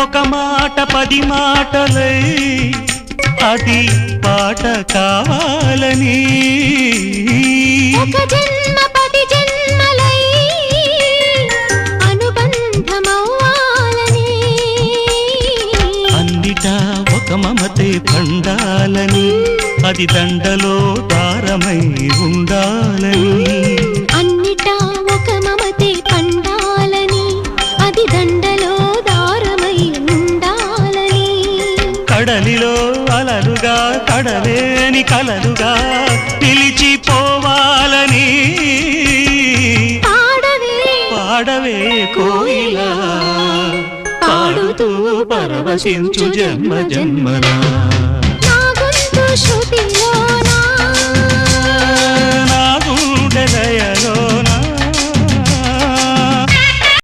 ఒక మాట 10 మాటలై అది పాట కావాలని ఒక జన్మ 10 జన్మలై అనుబంధమవ్వాలని అన్నిటా ఒక మమతే పండాలని అది దండలో దారమై ఉండాలని అన్నిటా ఒక మమతే పండాలని అది దండలో దారమై ఉండాలని కడలిలో అలలుగా కడలేని కలలుగా నిలిచిపోవాలని పాడవే కోయిలా పాడుతూ పరవశించు జన్మ జన్మలా